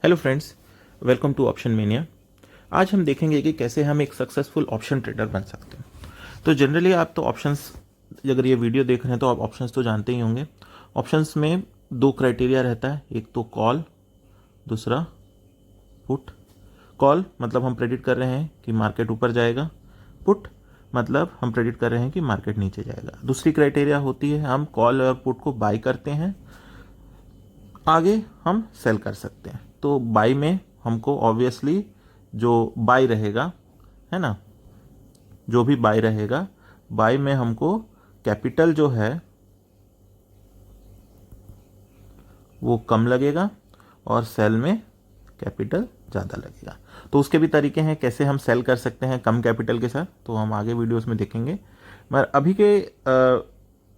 Hello friends, welcome to Option Mania. आज हम देखेंगे कि कैसे हम एक सक्सेसफुल ऑप्शन ट्रेडर बन सकते हैं। तो जनरली आप तो ऑप्शंस, अगर ये वीडियो देख रहे हैं तो आप ऑप्शंस तो जानते ही होंगे। ऑप्शंस में दो क्राइटेरिया रहता है, एक तो कॉल, दूसरा पुट। कॉल मतलब हम प्रेडिक्ट कर रहे हैं कि मार्केट ऊपर जाएगा, पुट मतलब हम प्रेडिक्ट कर रहे हैं कि मार्केट नीचे जाएगा। दूसरी क्राइटेरिया होती है हम कॉल और पुट को बाई करते हैं, आगे हम सेल कर सकते हैं। तो बाई में हमको ऑब्वियसली जो बाई रहेगा, है ना, जो भी बाई रहेगा, बाई में हमको कैपिटल जो है वो कम लगेगा और सेल में कैपिटल ज़्यादा लगेगा। तो उसके भी तरीके हैं कैसे हम सेल कर सकते हैं कम कैपिटल के साथ, तो हम आगे वीडियोस में देखेंगे। मगर अभी के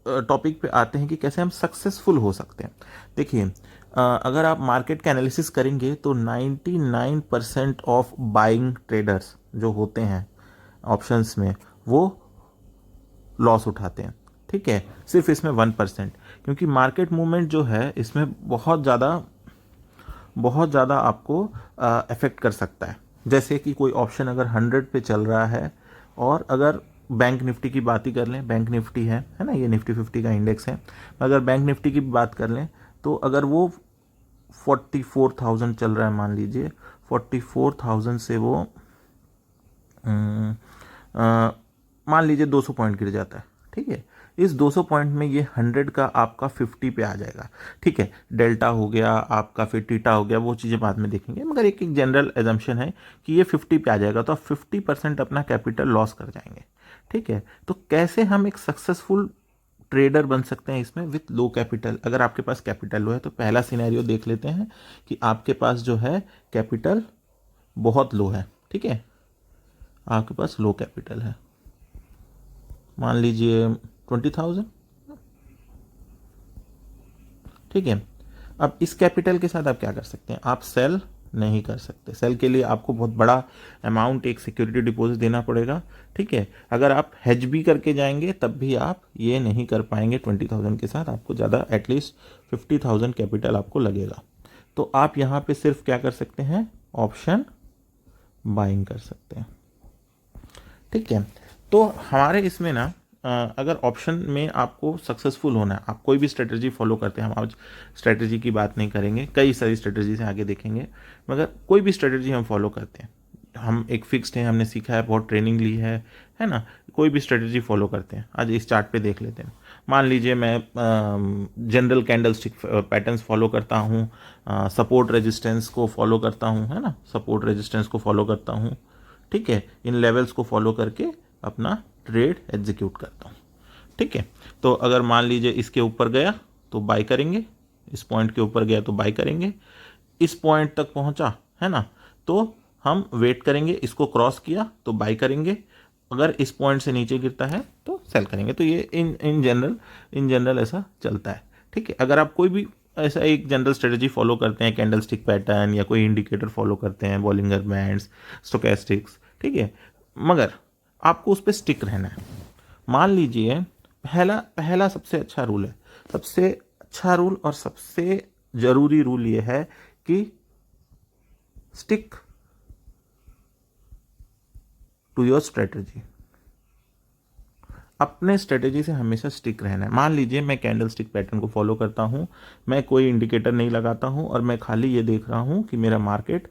टॉपिक पे आते हैं कि कैसे हम सक्सेसफुल हो सकते हैं। देखिए, अगर आप मार्केट का एनालिसिस करेंगे तो 99% ऑफ बाइंग ट्रेडर्स जो होते हैं ऑप्शंस में वो लॉस उठाते हैं। ठीक है, सिर्फ इसमें 1%, क्योंकि मार्केट मूवमेंट जो है इसमें बहुत ज़्यादा आपको अफेक्ट कर सकता है। जैसे कि कोई ऑप्शन अगर 100 पे चल रहा है, और अगर बैंक निफ्टी की बात ही कर लें, बैंक निफ्टी है ना, ये निफ्टी 50 का इंडेक्स है। अगर बैंक निफ्टी की बात कर लें तो अगर वो 44,000 चल रहा है, मान लीजिए 44,000 से वो मान लीजिए 200 पॉइंट गिर जाता है। ठीक है, इस 200 पॉइंट में ये 100 का आपका 50 पे आ जाएगा। ठीक है, डेल्टा हो गया आपका, फिर टीटा हो गया, वो चीज़ें बाद में देखेंगे, मगर एक जनरल एजम्पशन है कि ये 50 पे आ जाएगा, तो आप 50% अपना कैपिटल लॉस कर जाएंगे। ठीक है, तो कैसे हम एक सक्सेसफुल ट्रेडर बन सकते हैं इसमें विथ लो कैपिटल। अगर आपके पास कैपिटल लो है तो पहला सिनेरियो देख लेते हैं कि आपके पास जो है कैपिटल बहुत लो है। ठीक है, आपके पास लो कैपिटल है, मान लीजिए 20,000। ठीक है, अब इस कैपिटल के साथ आप क्या कर सकते हैं, आप सेल नहीं कर सकते। सेल के लिए आपको बहुत बड़ा अमाउंट, एक सिक्योरिटी डिपॉजिट देना पड़ेगा। ठीक है, अगर आप हेज भी करके जाएंगे तब भी आप ये नहीं कर पाएंगे 20,000 के साथ, आपको ज़्यादा एटलीस्ट 50,000 कैपिटल आपको लगेगा। तो आप यहाँ पे सिर्फ क्या कर सकते हैं, ऑप्शन बाइंग कर सकते हैं। ठीक है, तो हमारे इसमें ना अगर ऑप्शन में आपको सक्सेसफुल होना है, आप कोई भी स्ट्रेटजी फॉलो करते हैं, हम आज स्ट्रेटजी की बात नहीं करेंगे, कई सारी स्ट्रेटजी से आगे देखेंगे, मगर कोई भी स्ट्रेटजी हम फॉलो करते हैं, हम एक फिक्स्ड है, हमने सीखा है, बहुत ट्रेनिंग ली है ना, कोई भी स्ट्रेटजी फॉलो करते हैं। आज इस चार्ट पे देख लेते हैं। मान लीजिए मैं general candle stick patterns follow करता हूँ, सपोर्ट रेजिस्टेंस को फॉलो करता हूँ, है ना, सपोर्ट रेजिस्टेंस को फॉलो करता हूँ। ठीक है, इन लेवल्स को फॉलो करके अपना ट्रेड एग्जीक्यूट करता हूँ। ठीक है, तो अगर मान लीजिए इसके ऊपर गया तो बाय करेंगे, इस पॉइंट के ऊपर गया तो बाय करेंगे, इस पॉइंट तक पहुंचा, है ना, तो हम वेट करेंगे, इसको क्रॉस किया तो बाय करेंगे, अगर इस पॉइंट से नीचे गिरता है तो सेल करेंगे। तो ये इन जनरल ऐसा चलता है। ठीक है, अगर आप कोई भी ऐसा एक जनरल स्ट्रेटजी फॉलो करते हैं, कैंडल स्टिक पैटर्न या कोई इंडिकेटर फॉलो करते हैं, बॉलिंगर बैंड्स, स्टोकेस्टिक्स, ठीक है, मगर आपको उस पर स्टिक रहना है। मान लीजिए पहला पहला सबसे अच्छा रूल है, सबसे अच्छा रूल और सबसे जरूरी रूल ये है कि स्टिक टू योर स्ट्रेटजी। अपने स्ट्रेटजी से हमेशा स्टिक रहना है। मान लीजिए मैं कैंडल स्टिक पैटर्न को फॉलो करता हूं, मैं कोई इंडिकेटर नहीं लगाता हूं और मैं खाली ये देख रहा हूं कि मेरा मार्केट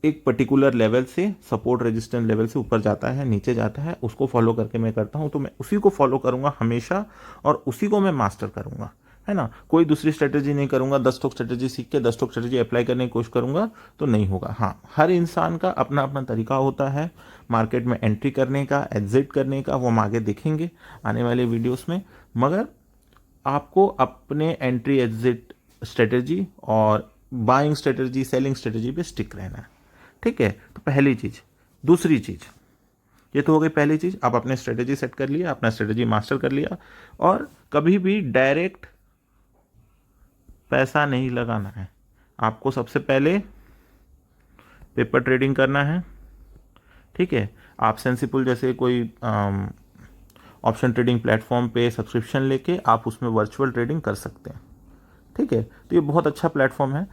एक पर्टिकुलर लेवल से, सपोर्ट रेजिस्टेंस लेवल से ऊपर जाता है, नीचे जाता है, उसको फॉलो करके मैं करता हूं, तो मैं उसी को फॉलो करूंगा हमेशा और उसी को मैं मास्टर करूंगा, है ना। कोई दूसरी स्ट्रेटजी नहीं करूंगा, 10 स्टॉक स्ट्रेटजी सीख के 10 स्टॉक स्ट्रेटजी अप्लाई करने की कोशिश करूंगा तो नहीं होगा। हाँ, हर इंसान का अपना अपना तरीका होता है मार्केट में एंट्री करने का, एग्जिट करने का, वो हम आगे देखेंगे आने वाले वीडियोस में। मगर आपको अपने एंट्री एग्जिट स्ट्रेटजी और बाइंग स्ट्रेटजी, सेलिंग स्ट्रेटजी पे स्टिक रहना है। ठीक है, तो पहली चीज। दूसरी चीज, ये तो हो गई पहली चीज, आप अपने स्ट्रेटजी सेट कर लिया, अपना स्ट्रेटजी मास्टर कर लिया, और कभी भी डायरेक्ट पैसा नहीं लगाना है। आपको सबसे पहले पेपर ट्रेडिंग करना है। ठीक है, आप सेंसिबल जैसे कोई ऑप्शन ट्रेडिंग प्लेटफॉर्म पे सब्सक्रिप्शन लेके आप उसमें वर्चुअल ट्रेडिंग कर सकते हैं। ठीक है, तो ये बहुत अच्छा प्लेटफॉर्म है।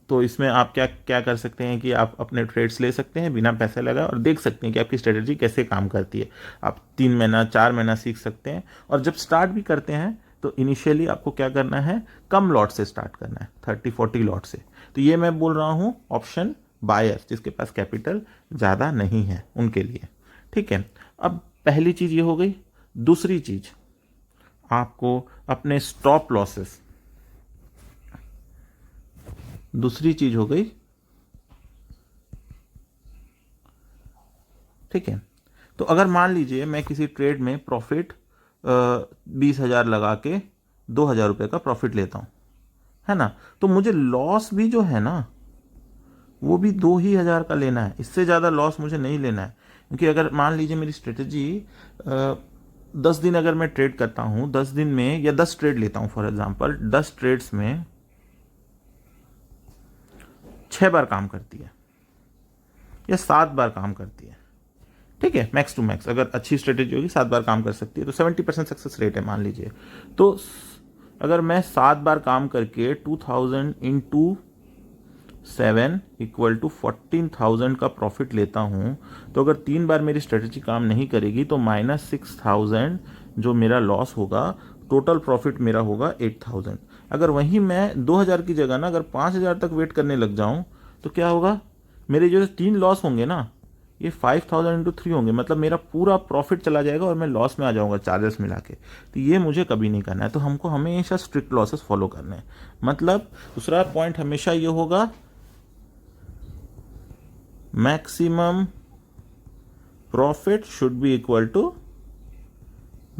तो इसमें आप क्या क्या कर सकते हैं कि आप अपने ट्रेड्स ले सकते हैं बिना पैसे लगाए और देख सकते हैं कि आपकी स्ट्रेटजी कैसे काम करती है। आप 3 महीना 4 महीना सीख सकते हैं। और जब स्टार्ट भी करते हैं तो इनिशियली आपको क्या करना है, कम लॉट से स्टार्ट करना है, 30-40 लॉट से। तो ये मैं बोल रहा हूँ ऑप्शन बायर जिसके पास कैपिटल ज़्यादा नहीं है उनके लिए। ठीक है, अब पहली चीज़ ये हो गई। दूसरी चीज़, आपको अपने स्टॉप लॉसेस, दूसरी चीज हो गई। ठीक है, तो अगर मान लीजिए मैं किसी ट्रेड में प्रॉफिट 20,000 लगा के 2,000 रुपये का प्रॉफिट लेता हूं, है ना, तो मुझे लॉस भी जो है ना वो भी 2,000 का लेना है, इससे ज़्यादा लॉस मुझे नहीं लेना है। क्योंकि अगर मान लीजिए मेरी स्ट्रेटजी 10 दिन अगर मैं ट्रेड करता हूं, 10 दिन में या 10 ट्रेड लेता हूं फॉर एग्जांपल, 10 ट्रेड्स में 6 बार काम करती है या 7 बार काम करती है। ठीक है, मैक्स टू मैक्स अगर अच्छी स्ट्रेटेजी होगी 7 बार काम कर सकती है, तो 70% सक्सेस रेट है मान लीजिए। तो अगर मैं 7 बार काम करके 2,000 इंटू 7 इक्वल टू 14,000 का प्रॉफिट लेता हूं, तो अगर 3 बार मेरी स्ट्रेटेजी काम नहीं करेगी तो -6,000 जो मेरा लॉस होगा, टोटल प्रॉफिट मेरा होगा 8,000। अगर वहीं मैं 2,000 की जगह ना अगर 5,000 तक वेट करने लग जाऊं तो क्या होगा, मेरे जो 3 लॉस होंगे ना ये 5,000 इंटू 3 होंगे, मतलब मेरा पूरा प्रॉफिट चला जाएगा और मैं लॉस में आ जाऊंगा चार्जेस मिला के। तो ये मुझे कभी नहीं करना है। तो हमको हमेशा स्ट्रिक्ट लॉसेस फॉलो करने हैं। मतलब दूसरा पॉइंट हमेशा ये होगा, maximum profit should be equal to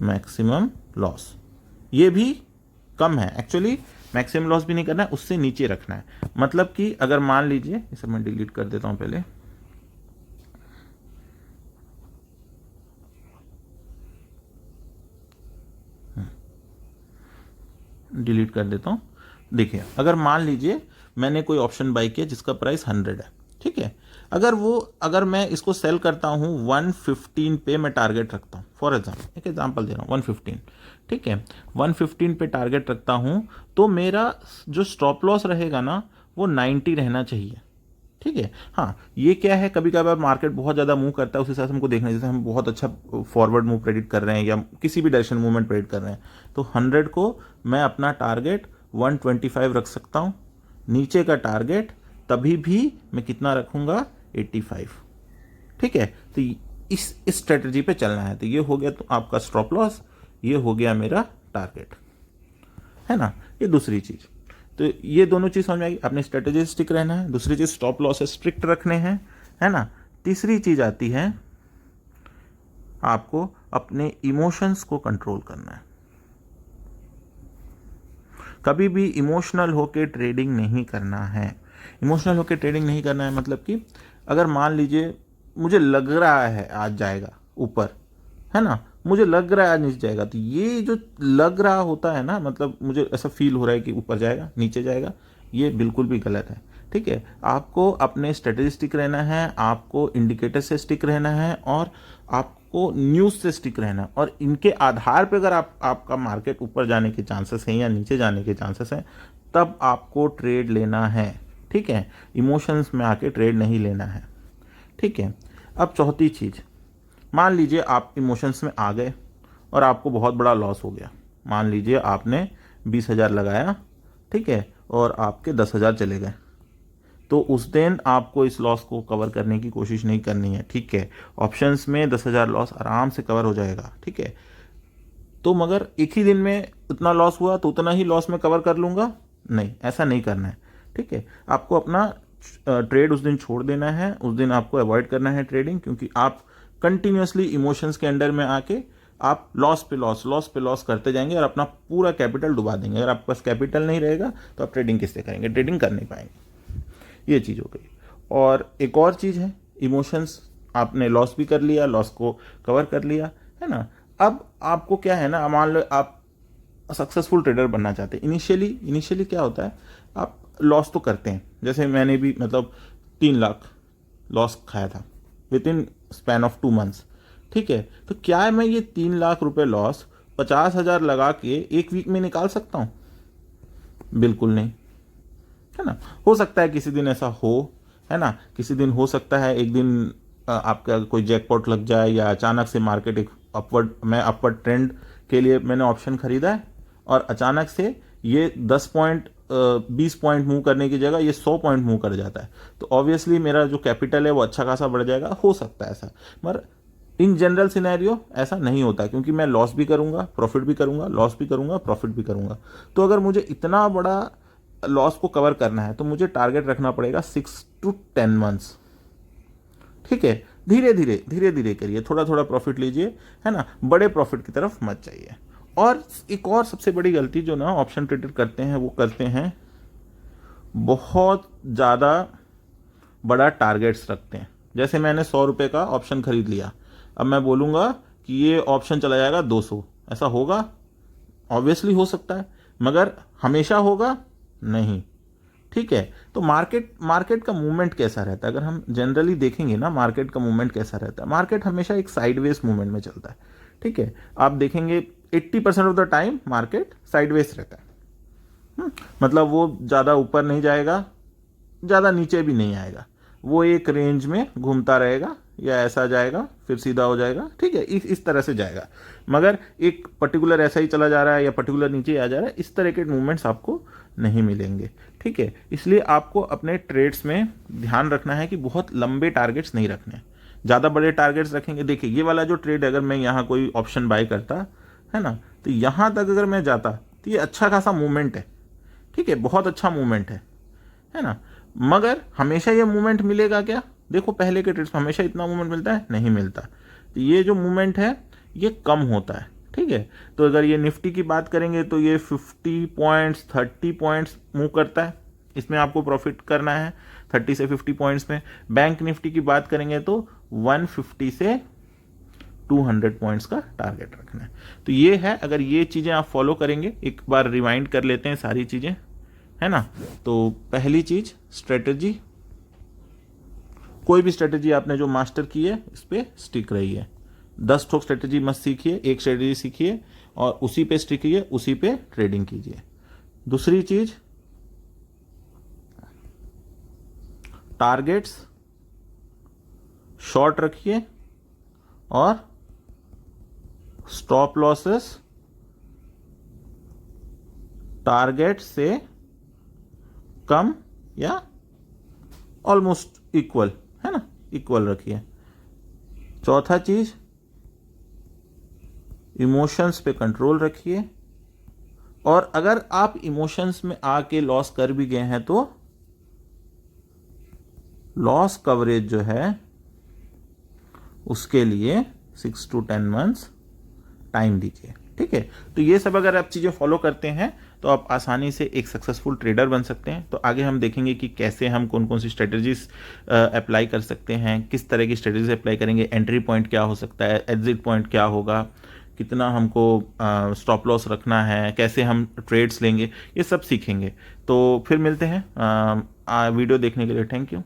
maximum loss. ये भी कम है एक्चुअली, मैक्सिमम लॉस भी नहीं करना है, उससे नीचे रखना है। मतलब कि अगर मान लीजिए, इसे मैं डिलीट कर देता हूं पहले, डिलीट कर देता हूं। देखिए, अगर मान लीजिए मैंने कोई ऑप्शन बाई किया जिसका प्राइस 100 है, ठीक है, अगर मैं इसको सेल करता हूं 115 पे, मैं टारगेट रखता हूं, फॉर एग्जाम्पल एक एग्जांपल दे रहा हूं 115, ठीक है, 115 पे टारगेट रखता हूं, तो मेरा जो स्टॉप लॉस रहेगा ना वो 90 रहना चाहिए। ठीक है, हाँ, ये क्या है, कभी कभार मार्केट बहुत ज़्यादा मूव करता है, उस हिसाब से हमको देखना है। जैसे हम बहुत अच्छा फॉरवर्ड मूव प्रेडिक्ट कर रहे हैं या किसी भी डायरेक्शन मूवमेंट प्रेडिक्ट कर रहे हैं, तो 100 को मैं अपना टारगेट 125 रख सकता हूँ। नीचे का टारगेट तभी भी मैं कितना रखूँगा, 85। ठीक है, तो इस स्ट्रेटजी पे चलना है। तो ये हो गया तो आपका स्टॉप लॉस, ये हो गया मेरा टारगेट, है ना। ये दूसरी चीज़, तो ये दोनों चीज़ समझ में आएगी। अपनी स्ट्रेटेजी स्टिक रहना है, दूसरी चीज़ स्टॉप लॉस स्ट्रिक्ट रखने हैं, है ना। तीसरी चीज़ आती है आपको अपने इमोशंस को कंट्रोल करना है। कभी भी इमोशनल होके ट्रेडिंग नहीं करना है। इमोशनल होके ट्रेडिंग नहीं करना है मतलब कि अगर मान लीजिए मुझे लग रहा है आज जाएगा ऊपर, है ना, मुझे लग रहा है आज नीचे जाएगा, तो ये जो लग रहा होता है ना, मतलब मुझे ऐसा फील हो रहा है कि ऊपर जाएगा नीचे जाएगा, ये बिल्कुल भी गलत है। ठीक है, आपको अपने स्ट्रेटेजी स्टिक रहना है, आपको इंडिकेटर से स्टिक रहना है और आपको न्यूज़ से स्टिक रहना है। और इनके आधार पर अगर आपका मार्केट ऊपर जाने के चांसेस हैं या नीचे जाने के चांसेस हैं, तब आपको ट्रेड लेना है। ठीक है, इमोशंस में आके ट्रेड नहीं लेना है। ठीक है, अब चौथी चीज़, मान लीजिए आप इमोशंस में आ गए और आपको बहुत बड़ा लॉस हो गया। मान लीजिए आपने 20,000 लगाया, ठीक है, और आपके 10,000 चले गए, तो उस दिन आपको इस लॉस को कवर करने की कोशिश नहीं करनी है। ठीक है, ऑप्शंस में 10,000 लॉस आराम से कवर हो जाएगा। ठीक है, तो मगर एक ही दिन में उतना लॉस हुआ तो उतना ही लॉस में कवर कर लूँगा, नहीं, ऐसा नहीं करना है। ठीक है, आपको अपना ट्रेड उस दिन छोड़ देना है, उस दिन आपको अवॉइड करना है ट्रेडिंग, क्योंकि आप कंटिन्यूसली इमोशंस के अंडर में आके आप लॉस पे लॉस करते जाएंगे और अपना पूरा कैपिटल डुबा देंगे। अगर आपके पास कैपिटल नहीं रहेगा तो आप ट्रेडिंग किससे करेंगे, ट्रेडिंग कर नहीं पाएंगे। ये चीज़ हो गई। और एक और चीज़ है, इमोशंस, आपने लॉस भी कर लिया, लॉस को कवर कर लिया, है ना। अब आपको क्या है ना, मान लो आप सक्सेसफुल ट्रेडर बनना चाहते हैं। इनिशियली क्या होता है, आप लॉस तो करते हैं। जैसे मैंने भी मतलब 3 लाख लॉस खाया था with in span of 2 months. ठीक है, तो क्या मैं ये 3 लाख रुपए लॉस 50,000 लगा के एक वीक में निकाल सकता हूँ? बिल्कुल नहीं, है ना। हो सकता है किसी दिन ऐसा हो, है ना, किसी दिन हो सकता है एक दिन आपका कोई जैकपॉट लग जाए या अचानक से मार्केट एक अपवर्ड ट्रेंड के लिए मैंने ऑप्शन खरीदा है और अचानक से ये 10 पॉइंट 20 पॉइंट मूव करने की जगह ये 100 पॉइंट मूव कर जाता है, तो ऑब्वियसली मेरा जो कैपिटल है वो अच्छा खासा बढ़ जाएगा। हो सकता है ऐसा, मगर इन जनरल सिनेरियो ऐसा नहीं होता, क्योंकि मैं लॉस भी करूंगा प्रॉफिट भी करूंगा, लॉस भी करूंगा प्रॉफिट भी करूंगा। तो अगर मुझे इतना बड़ा लॉस को कवर करना है तो मुझे टारगेट रखना पड़ेगा 6 to 10 मंथ्स। ठीक है, धीरे धीरे करिए, थोड़ा थोड़ा प्रॉफिट लीजिए, है ना, बड़े प्रॉफिट की तरफ मत जाइए। और एक और सबसे बड़ी गलती जो ना ऑप्शन ट्रेडर करते हैं वो करते हैं, बहुत ज़्यादा बड़ा टारगेट्स रखते हैं। जैसे मैंने 100 रुपये का ऑप्शन खरीद लिया, अब मैं बोलूँगा कि ये ऑप्शन चला जाएगा 200, ऐसा होगा? ऑब्वियसली हो सकता है, मगर हमेशा होगा नहीं। ठीक है, तो मार्केट का मूवमेंट कैसा रहता है, अगर हम जनरली देखेंगे ना मार्केट का मूवमेंट कैसा रहता है, मार्केट हमेशा एक साइडवेज मूवमेंट में चलता है। ठीक है, आप देखेंगे 80% of the time market sideways रहता है। मतलब वो ज़्यादा ऊपर नहीं जाएगा, ज़्यादा नीचे भी नहीं आएगा, वो एक रेंज में घूमता रहेगा, या ऐसा जाएगा फिर सीधा हो जाएगा। ठीक है, इस तरह से जाएगा, मगर एक पर्टिकुलर ऐसा ही चला जा रहा है या पर्टिकुलर नीचे आ जा रहा है, इस तरह के मूवमेंट्स आपको नहीं मिलेंगे। ठीक है, इसलिए आपको अपने ट्रेड्स में ध्यान रखना है कि बहुत लंबे टारगेट्स नहीं रखने, ज़्यादा बड़े टारगेट्स रखेंगे। देखिए ये वाला जो ट्रेड, अगर मैं यहाँ कोई ऑप्शन बाय करता है ना, तो यहाँ तक अगर मैं जाता तो ये अच्छा खासा मूवमेंट है। ठीक है, बहुत अच्छा मूवमेंट है ना, मगर हमेशा ये मूवमेंट मिलेगा क्या? देखो पहले के ट्रेड्स में हमेशा इतना मूवमेंट मिलता है? नहीं मिलता। तो ये जो मूवमेंट है ये कम होता है। ठीक है, तो अगर ये निफ्टी की बात करेंगे तो ये 50 पॉइंट्स 30 पॉइंट्स मूव करता है, इसमें आपको प्रॉफिट करना है 30 से 50 पॉइंट्स में। बैंक निफ्टी की बात करेंगे तो 150 से 200 पॉइंट्स का टारगेट रखना है। तो ये है, अगर ये चीज़ें आप फॉलो करेंगे, एक बार रिवाइंड कर लेते हैं सारी चीज़ें, है ना। तो पहली चीज स्ट्रेटजी, कोई भी स्ट्रेटजी आपने जो मास्टर की है इस पे स्टिक रहिए। 10 ठोक स्ट्रेटजी मत सीखिए, एक स्ट्रेटजी सीखिए और उसी पे स्टिक रहिए, उसी पे ट्रेडिंग कीजिए। दूसरी चीज, टारगेट्स शॉर्ट रखिए और स्टॉप लॉसेस टारगेट से कम या ऑलमोस्ट इक्वल, है ना, इक्वल रखिए। चौथा चीज, इमोशंस पे कंट्रोल रखिए, और अगर आप इमोशंस में आके लॉस कर भी गए हैं तो लॉस कवरेज जो है उसके लिए 6 to 10 मंथ्स टाइम दीजिए। ठीक है, तो ये सब अगर आप चीज़ें फॉलो करते हैं तो आप आसानी से एक सक्सेसफुल ट्रेडर बन सकते हैं। तो आगे हम देखेंगे कि कैसे हम कौन कौन सी स्ट्रेटजीज अप्लाई कर सकते हैं, किस तरह की स्ट्रेटजीज अप्लाई करेंगे, एंट्री पॉइंट क्या हो सकता है, एग्जिट पॉइंट क्या होगा, कितना हमको स्टॉप लॉस रखना है, कैसे हम ट्रेड्स लेंगे, ये सब सीखेंगे। तो फिर मिलते हैं। वीडियो देखने के लिए थैंक यू।